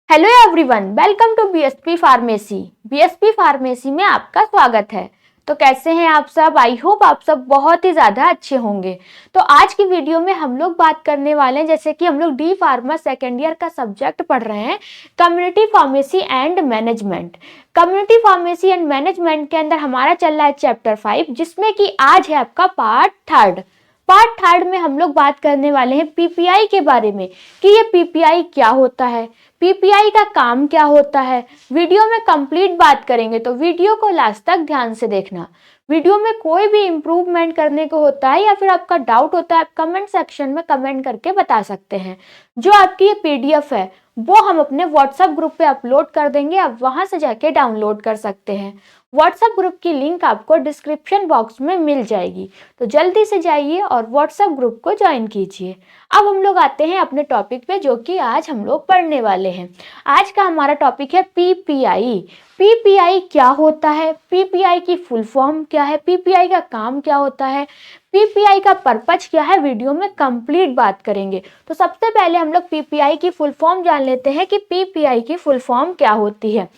Hello everyone, welcome to BSP pharmacy. BSP pharmacy में आपका स्वागत है। तो कैसे हैं आप सब? आई होप आप सब बहुत ही ज़्यादा अच्छे होंगे। तो आज की वीडियो में हम लोग बात करने वाले हैं, जैसे कि हम लोग डी फार्मा सेकेंड ईयर का सब्जेक्ट पढ़ रहे हैं, community pharmacy and management. Community pharmacy and management के अंदर हमारा चल रहा है चैप्टर 5, जिसमें कि आज है आपका पार्ट थर्ड। पार्ट थर्ड में हम लोग बात करने वाले हैं पीपीआई के बारे में कि ये पीपीआई क्या होता है, पीपीआई का काम क्या होता है। वीडियो में कंप्लीट बात करेंगे, तो वीडियो को लास्ट तक ध्यान से देखना। वीडियो में कोई भी इम्प्रूवमेंट करने को होता है या फिर आपका डाउट होता है, आप कमेंट सेक्शन में कमेंट करके बता सकते हैं। जो आपकी ये पीडीएफ है वो हम अपने व्हाट्सएप ग्रुप पे अपलोड कर देंगे, आप वहां से जाके डाउनलोड कर सकते हैं। व्हाट्सएप ग्रुप की लिंक आपको डिस्क्रिप्शन बॉक्स में मिल जाएगी, तो जल्दी से जाइए और व्हाट्सएप ग्रुप को ज्वाइन कीजिए। अब हम लोग आते हैं अपने टॉपिक पे, जो कि आज हम लोग पढ़ने वाले हैं। आज का हमारा टॉपिक है पीपीआई। पीपीआई क्या होता है, पीपीआई की फुल फॉर्म क्या है, पीपीआई का काम क्या होता है, पीपीआई का पर्पज क्या है, वीडियो में कंप्लीट बात करेंगे। तो सबसे पहले हम लोग पीपीआई की फुल फॉर्म जान लेते हैं कि पीपीआई की फुल फॉर्म क्या होती है।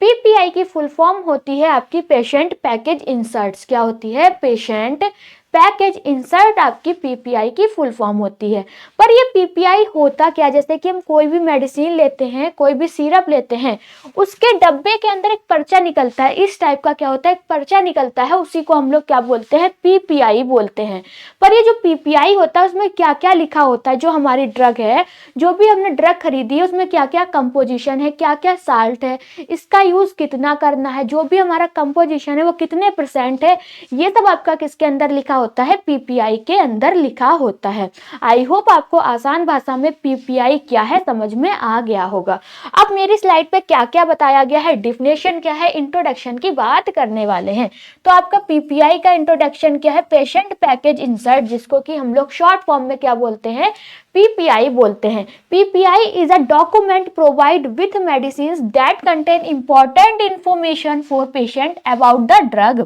पीपीआई की फुल फॉर्म होती है आपकी पेशेंट पैकेज इंसर्ट्स। क्या होती है? पेशेंट पैकेज इंसर्ट आपकी पीपीआई की फुल फॉर्म होती है। पर ये पीपीआई होता क्या? जैसे कि हम कोई भी मेडिसिन लेते हैं, कोई भी सिरप लेते हैं, उसके डब्बे के अंदर एक पर्चा निकलता है। इस टाइप का क्या होता है? एक पर्चा निकलता है, उसी को हम लोग क्या बोलते हैं? पीपीआई बोलते हैं। पर ये जो पीपीआई होता है उसमें क्या क्या लिखा होता है? जो हमारी ड्रग है, जो भी हमने ड्रग खरीदी है, उसमें क्या क्या कंपोजिशन है, क्या क्या साल्ट है, इसका यूज कितना करना है, जो भी हमारा कंपोजिशन है वो कितने % है, ये सब आपका किसके अंदर लिखा होता है? पीपीआई के अंदर लिखा होता है। आई होप आपको आसान भाषा में पीपीआई क्या है समझ में आ गया होगा। अब मेरी स्लाइड पे क्या क्या बताया गया है, डिफिनेशन क्या है, इंट्रोडक्शन की बात करने वाले हैं। तो आपका पीपीआई का इंट्रोडक्शन क्या है? पेशेंट पैकेज इंसर्ट, जिसको कि हम लोग शॉर्ट फॉर्म में क्या बोलते हैं? पीपीआई बोलते हैं। PPI is a document provide with medicine that contain important information for patient about the drug.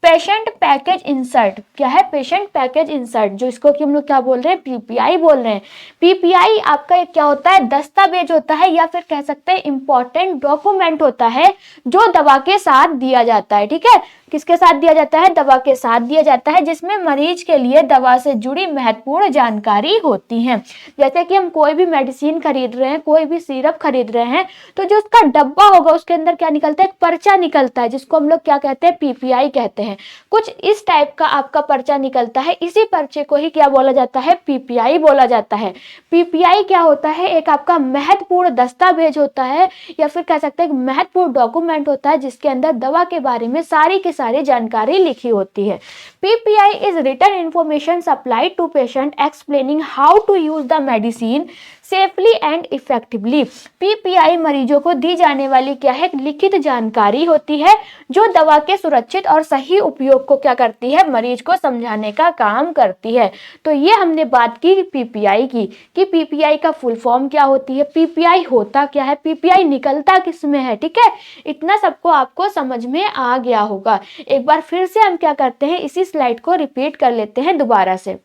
Patient package insert क्या है? पेशेंट पैकेज इंसर्ट, जो इसको कि हम लोग क्या बोल रहे हैं? पीपीआई बोल रहे हैं। पीपीआई आपका एक क्या होता है? दस्तावेज होता है, या फिर कह सकते हैं इंपॉर्टेंट डॉक्यूमेंट होता है, जो दवा के साथ दिया जाता है। ठीक है, किसके साथ दिया जाता है? दवा के साथ दिया जाता है, जिसमें मरीज के लिए दवा से जुड़ी महत्वपूर्ण जानकारी होती है। जैसे कि हम कोई भी मेडिसिन खरीद रहे हैं, कोई भी सिरप खरीद रहे हैं, तो जो उसका डब्बा होगा उसके अंदर क्या निकलता है? एक पर्चा निकलता है, जिसको हम लोग क्या कहते हैं? पीपीआई कहते हैं। कुछ इस टाइप का आपका पर्चा निकलता है, इसी पर्चे को ही क्या बोला जाता है? पीपीआई बोला जाता है। पीपीआई क्या होता है? एक आपका महत्वपूर्ण दस्तावेज होता है, या फिर कह सकते हैं महत्वपूर्ण डॉक्यूमेंट होता है, जिसके अंदर दवा के बारे में सारी जानकारी लिखी होती है। PPI is written information supplied to patient explaining how to use the medicine safely and effectively. PPI मरीजों को दी जाने वाली क्या है? लिखित जानकारी होती है, जो दवा के सुरक्षित और सही उपयोग को क्या करती है? मरीज को समझाने का काम करती है। तो ये हमने बात की पीपीआई की, कि पीपीआई का फुल फॉर्म क्या होती है, पीपीआई होता क्या है, पीपीआई निकलता किसमें है। ठीक है, इतना सबको आपको समझ में आ गया होगा। एक बार फिर से हम क्या करते हैं, इसी स्लाइड को रिपीट कर लेते हैं दोबारा से।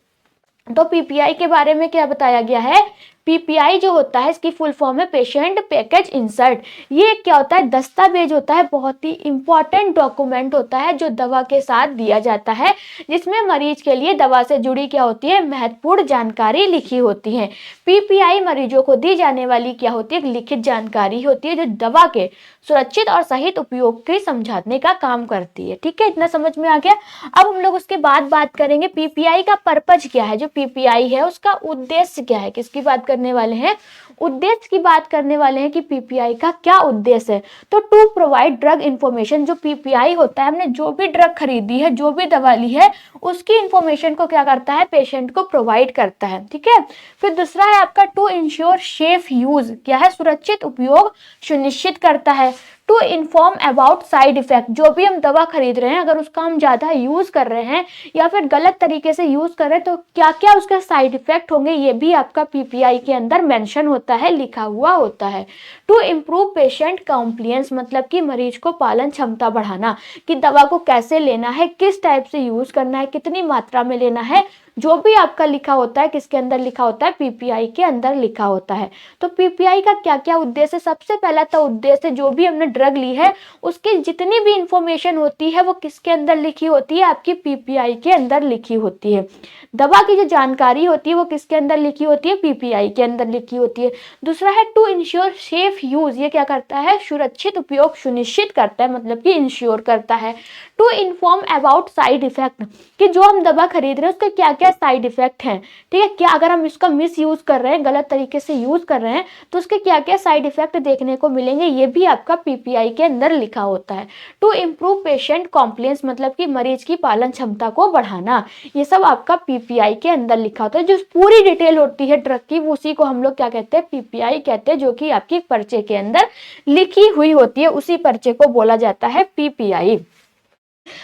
तो पीपीआई के बारे में क्या बताया गया है? पीपीआई जो होता है, इसकी फुल फॉर्म है पेशेंट पैकेज इंसर्ट। ये क्या होता है? दस्तावेज होता है, बहुत ही इंपॉर्टेंट डॉक्यूमेंट होता है, जो दवा के साथ दिया जाता है, जिसमें मरीज के लिए दवा से जुड़ी क्या होती है? महत्वपूर्ण जानकारी लिखी होती है। पीपीआई मरीजों को दी जाने वाली क्या होती है? लिखित जानकारी होती है, जो दवा के सुरक्षित और सही उपयोग के समझाने का काम करती है। ठीक है, इतना समझ में आ गया। अब हम लोग उसके बाद बात करेंगे पीपीआई का पर्पज क्या है, जो पीपीआई है उसका उद्देश्य क्या है, किसकी बात करने वाले हैं? उद्देश्य की बात करने वाले हैं कि पीपीआई का क्या उद्देश्य है। तो टू प्रोवाइड ड्रग इंफॉर्मेशन, जो पीपीआई होता है, हमने जो भी ड्रग खरीदी है, जो भी दवा ली है, उसकी इंफॉर्मेशन को क्या करता है? पेशेंट को प्रोवाइड करता है। ठीक है, फिर दूसरा है आपका टू इंश्योर सेफ यूज, क्या है? सुरक्षित उपयोग सुनिश्चित करता है। To inform about side effect, जो भी हम दवा खरीद रहे हैं, अगर उसका हम ज़्यादा यूज़ कर रहे हैं या फिर गलत तरीके से यूज़ कर रहे हैं, तो क्या क्या उसके साइड इफेक्ट होंगे, ये भी आपका पीपीआई के अंदर मेंशन होता है, लिखा हुआ होता है। टू इम्प्रूव पेशेंट कॉम्प्लियंस, मतलब कि मरीज को पालन क्षमता बढ़ाना, कि दवा को कैसे लेना है, किस टाइप से यूज़ करना है, कितनी मात्रा में लेना है, जो भी आपका लिखा होता है किसके अंदर लिखा होता है, पीपीआई के अंदर लिखा होता है। तो पीपीआई का क्या क्या उद्देश्य, सबसे पहला तो उद्देश्य जो भी हमने ड्रग ली है उसकी जितनी भी इंफॉर्मेशन होती है वो किसके अंदर लिखी होती है, आपकी पीपीआई के अंदर लिखी होती है। दवा की जो जानकारी होती है वो किसके अंदर लिखी होती है, पीपीआई के अंदर लिखी होती है। दूसरा है टू इंश्योर सेफ यूज, ये क्या करता है, सुरक्षित उपयोग सुनिश्चित करता है, मतलब कि इंश्योर करता है। To inform about side effect, कि जो हम दवा खरीद रहे हैं उसके क्या क्या साइड इफेक्ट हैं, ठीक है, क्या अगर हम इसका मिस यूज कर रहे हैं, गलत तरीके से यूज कर रहे हैं तो उसके क्या क्या साइड इफेक्ट देखने को मिलेंगे, ये भी आपका पीपीआई के अंदर लिखा होता है। टू इम्प्रूव पेशेंट कॉम्प्लेंस, मतलब कि मरीज की पालन क्षमता को बढ़ाना, ये सब आपका पीपीआई के अंदर लिखा होता है। जो पूरी डिटेल होती है ड्रग की उसी को हम लोग क्या कहते हैं, पीपीआई कहते हैं, जो कि आपकी पर्चे के अंदर लिखी हुई होती है, उसी पर्चे को बोला जाता है पीपीआई।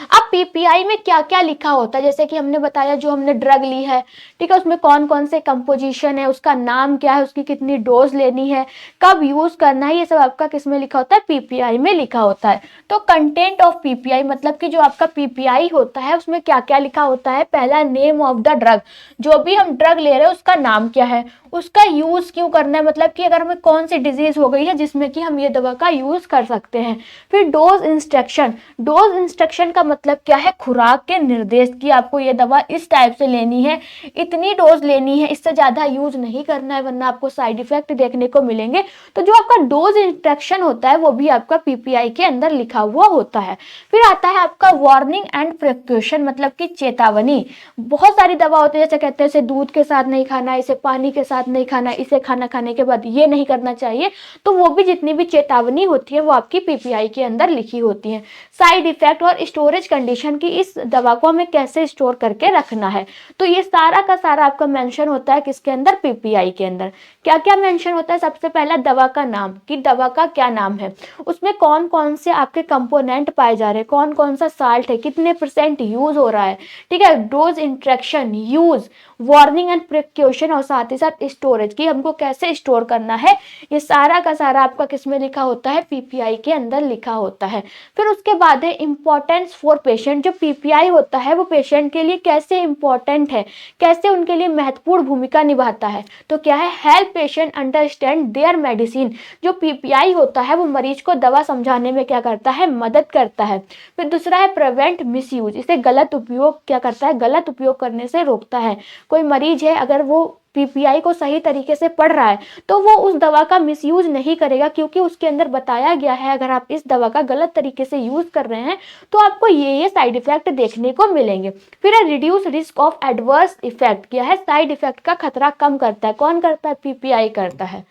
अब पीपीआई में क्या क्या लिखा होता है, जैसे कि हमने बताया जो हमने ड्रग ली है, ठीक है, उसमें कौन कौन से कंपोजिशन है, उसका नाम क्या है, उसकी कितनी डोज लेनी है, कब यूज करना है, ये सब आपका किस में लिखा होता है, पीपीआई में लिखा होता है। तो कंटेंट ऑफ पीपीआई मतलब कि जो आपका पीपीआई होता है उसमें क्या क्या लिखा होता है, पहला नेम ऑफ द ड्रग, जो भी हम ड्रग ले रहे हैं उसका नाम क्या है, उसका यूज क्यों करना है, मतलब कि अगर हमें कौन सी डिजीज हो गई है जिसमें कि हम ये दवा का यूज कर सकते हैं। फिर डोज इंस्ट्रक्शन, डोज इंस्ट्रक्शन का मतलब क्या है, खुराक के निर्देश कि आपको ये दवा इस टाइप से लेनी है, इतनी डोज लेनी है, इससे ज्यादा यूज नहीं करना है वरना आपको साइड इफेक्ट देखने को मिलेंगे। तो जो आपका डोज इंस्ट्रक्शन होता है वो भी आपका पीपीआई के अंदर लिखा हुआ होता है। फिर आता है आपका वार्निंग एंड प्रिकॉशन, मतलब कि चेतावनी। बहुत सारी दवा होती है जैसे कहते हैं इसे दूध के साथ नहीं खाना, इसे पानी के साथ नहीं खाना, इसे खाना खाने के बाद ये नहीं करना चाहिए, तो वो भी जितनी भी चेतावनी होती है वो आपकी पीपीआई के अंदर लिखी होती है। साइड इफेक्ट और स्टोरेज कंडीशन की इस दवा को हमें कैसे स्टोर करके रखना है, तो ये सारा का सारा आपका मेंशन होता है किसके अंदर, पीपीआई के अंदर। क्या क्या मेंशन होता है, सबसे पहला दवा का नाम, कि दवा का क्या नाम है, उसमें कौन कौन से आपके कंपोनेंट पाए जा रहे हैं, कौन कौन सा साल्ट है, कितने % यूज हो रहा है, ठीक है, dose interaction, use, warning and precaution, और साथ ही साथ स्टोरेज की हमको कैसे स्टोर करना है, ये सारा का सारा आपका किसमें लिखा होता है, पीपीआई के अंदर लिखा होता है। फिर उसके बाद है इंपॉर्टेंस फॉर पेशेंट, जो पीपीआई होता है वो पेशेंट के लिए कैसे इंपॉर्टेंट है, कैसे उनके लिए महत्वपूर्ण भूमिका निभाता है, तो क्या है, help patient understand their medicine, जो पीपीआई होता है वो मरीज को दवा समझाने में क्या करता है, मदद करता है। फिर दूसरा है प्रिवेंट मिसयूज, इसे गलत उपयोग क्या करता है, गलत उपयोग करने से रोकता है। कोई मरीज है अगर वो पीपीआई को सही तरीके से पढ़ रहा है तो वो उस दवा का मिसयूज नहीं करेगा, क्योंकि उसके अंदर बताया गया है अगर आप इस दवा का गलत तरीके से यूज कर रहे हैं तो आपको ये साइड इफेक्ट देखने को मिलेंगे। फिर है reduce risk of adverse effect, क्या है, साइड इफेक्ट का खतरा कम करता है, कौन करता है, पीपीआई करता है।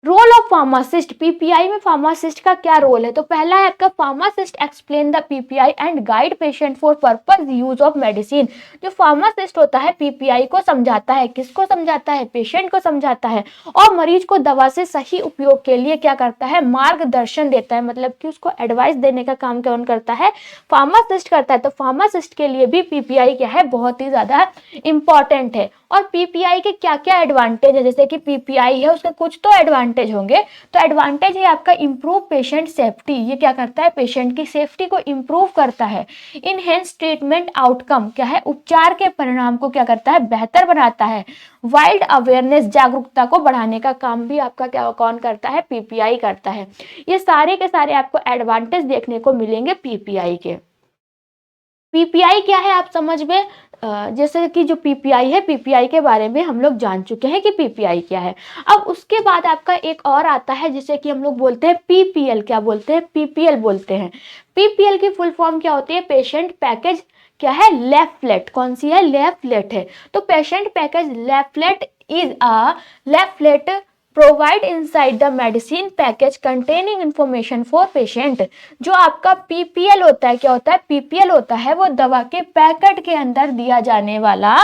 रोल ऑफ फार्मासिस्ट, पीपीआई में फार्मासिस्ट का क्या रोल है, तो पहला है आपका pharmacist explain the PPI and guide patient for purpose use of medicine, जो फार्मासिस्ट होता है पीपीआई को समझाता है, किसको समझाता है, पेशेंट को समझाता है, और मरीज को दवा से सही उपयोग के लिए क्या करता है, मार्गदर्शन देता है, मतलब कि उसको एडवाइस देने का काम कौन करता है, फार्मासिस्ट करता है। तो फार्मासिस्ट के लिए भी पीपीआई क्या है, बहुत ही ज्यादा इंपॉर्टेंट है। और पीपीआई के क्या क्या एडवांटेज है, जैसे कि पीपीआई है उसके कुछ तो एडवांटेज होंगे, तो एडवांटेज है आपका इंप्रूव पेशेंट सेफ्टी, ये क्या करता है, पेशेंट की सेफ्टी को इंप्रूव करता है। इनहेंस ट्रीटमेंट आउटकम, क्या है, उपचार के परिणाम को क्या करता है, बेहतर बनाता है। वाइल्ड अवेयरनेस, जागरूकता को बढ़ाने का काम भी आपका क्या कौन करता है, पीपीआई करता है। ये सारे के सारे आपको एडवांटेज देखने को मिलेंगे पीपीआई के। पीपीआई क्या है आप समझ में, जैसे कि जो पीपीआई है, पीपीआई के बारे में हम लोग जान चुके हैं कि पीपीआई क्या है। अब उसके बाद आपका एक और आता है जिसे कि हम लोग बोलते हैं पीपीएल, क्या बोलते हैं, पीपीएल बोलते हैं। पीपीएल की फुल फॉर्म क्या होती है, पेशेंट पैकेज क्या है, लेफलेट, कौन सी है, लेफलेट है। तो patient package leaflet is a leaflet provide inside the medicine package containing information for patient. जो आपका पीपीएल होता है, क्या होता है, पीपीएल होता है वो दवा के पैकेट के अंदर दिया जाने वाला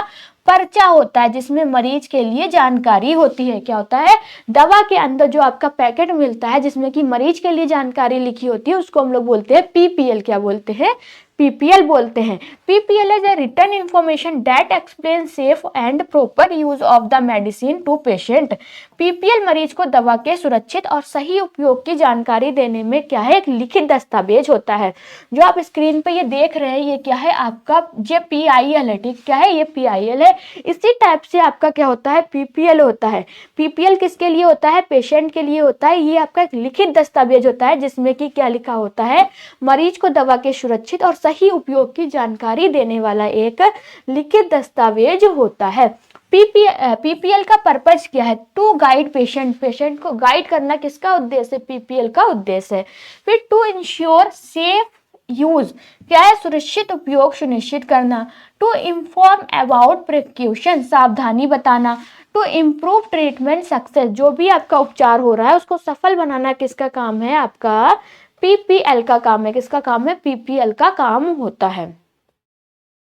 पर्चा होता है जिसमें मरीज के लिए जानकारी होती है। क्या होता है, दवा के अंदर जो आपका पैकेट मिलता है जिसमें कि मरीज के लिए जानकारी लिखी होती है उसको हम लोग बोलते हैं पीपीएल, क्या बोलते हैं, पीपीएल बोलते हैं। PPL is a written information that explain safe and proper use of the medicine to patient. PPL मरीज को दवा के सुरक्षित और सही उपयोग की जानकारी देने में क्या है, एक लिखित दस्तावेज होता है। जो आप स्क्रीन पे ये देख रहे हैं ये क्या है, आपका ये पीआईएल है। ठीक, क्या है ये पीआईएल है। इसी टाइप से आपका क्या होता है, पीपीएल होता है। पीपीएल किसके लिए होता है, पेशेंट के लिए होता है। ये आपका एक लिखित दस्तावेज होता है जिसमें कि क्या लिखा होता है, मरीज को दवा के सुरक्षित और सही उपयोग की जानकारी देने वाला एक लिखित दस्तावेज होता है। पीपीएल का पर्पज क्या है, टू गाइड पेशेंट को गाइड करना किसका उद्देश्य है, पीपीएल का उद्देश्य है। फिर टू इंश्योर सेफ यूज, क्या है, सुरक्षित उपयोग सुनिश्चित करना। टू इंफॉर्म अबाउट प्रिकॉशन, सावधानी बताना। टू इम्प्रूव ट्रीटमेंट सक्सेस, जो भी आपका उपचार हो रहा है उसको सफल बनाना किसका काम है, आपका पीपीएल का काम है। किसका काम है, पीपीएल का काम होता है।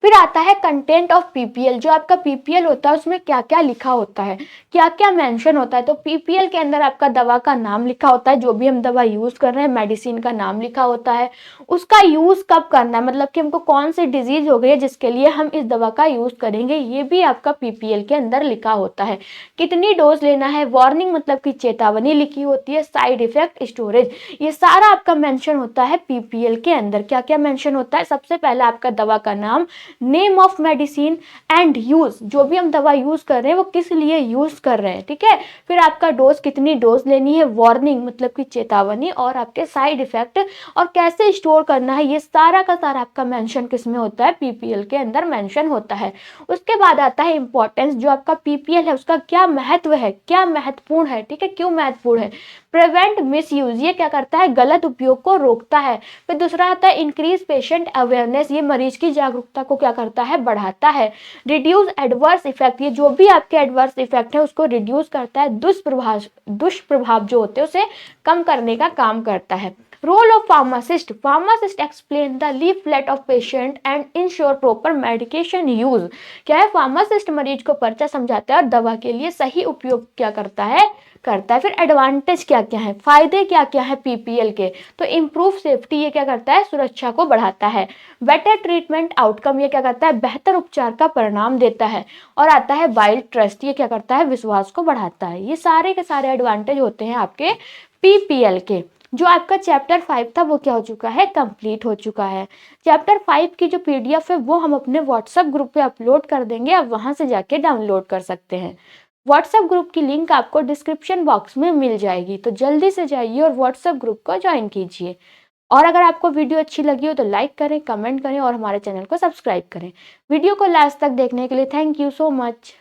फिर आता है कंटेंट ऑफ पीपीएल। जो आपका पीपीएल होता है उसमें क्या क्या लिखा होता है, क्या क्या मेंशन होता है। तो पीपीएल के अंदर आपका दवा का नाम लिखा होता है, जो भी हम दवा यूज कर रहे हैं मेडिसिन का नाम लिखा होता है। उसका यूज कब करना है, मतलब कि हमको कौन सी डिजीज हो गई है जिसके लिए हम इस दवा का यूज करेंगे, ये भी आपका पीपीएल के अंदर लिखा होता है। कितनी डोज लेना है, वार्निंग मतलब कि चेतावनी लिखी होती है, साइड इफेक्ट, स्टोरेज, ये सारा आपका मेंशन होता है पीपीएल के अंदर। क्या क्या मेंशन होता है, सबसे पहले आपका दवा का नाम, name of medicine and use, जो भी हम दवा यूज कर रहे हैं वो किस लिए यूज कर रहे हैं। ठीक है, फिर आपका डोज, कितनी डोज लेनी है, वार्निंग मतलब कि चेतावनी, और आपके साइड इफेक्ट और कैसे स्टोर करना है, ये सारा का सारा आपका मेंशन किसमें होता है, पीपीएल के अंदर मेंशन होता है। उसके बाद आता है इंपॉर्टेंस, जो आपका पीपीएल है उसका क्या महत्व है, क्या महत्वपूर्ण है। ठीक है, क्यों महत्वपूर्ण है, प्रिवेंट मिस यूज, ये क्या करता है, गलत उपयोग को रोकता है। फिर दूसरा आता है इंक्रीज पेशेंट अवेयरनेस, ये मरीज की जागरूकता को क्या करता है, बढ़ाता है। रिड्यूस एडवर्स इफेक्ट, ये जो भी आपके एडवर्स इफेक्ट है उसको रिड्यूस करता है, दुष्प्रभाव जो होते हैं उसे कम करने का काम करता है। Role of pharmacist, pharmacist explain the leaflet of patient and ensure proper medication use, क्या है, फार्मासिस्ट मरीज को पर्चा समझाता है और दवा के लिए सही उपयोग क्या करता है, करता है। फिर एडवांटेज क्या क्या है, फायदे क्या क्या है पीपीएल के, तो इम्प्रूव सेफ्टी, ये क्या करता है, सुरक्षा को बढ़ाता है। बेटर ट्रीटमेंट आउटकम, ये क्या करता है, बेहतर उपचार का परिणाम देता है। और आता है वाइल्ड ट्रस्ट, ये क्या करता है, विश्वास को बढ़ाता है। ये सारे के सारे एडवांटेज होते हैं आपके पीपीएल के। जो आपका चैप्टर 5 था वो क्या हो चुका है, कंप्लीट हो चुका है। चैप्टर 5 की जो पीडीएफ है वो हम अपने व्हाट्सएप ग्रुप पे अपलोड कर देंगे, आप वहां से जाके डाउनलोड कर सकते हैं। व्हाट्सएप ग्रुप की लिंक आपको डिस्क्रिप्शन बॉक्स में मिल जाएगी, तो जल्दी से जाइए और व्हाट्सएप ग्रुप को ज्वाइन कीजिए। और अगर आपको वीडियो अच्छी लगी हो तो लाइक करें, कमेंट करें और हमारे चैनल को सब्सक्राइब करें। वीडियो को लास्ट तक देखने के लिए थैंक यू सो मच।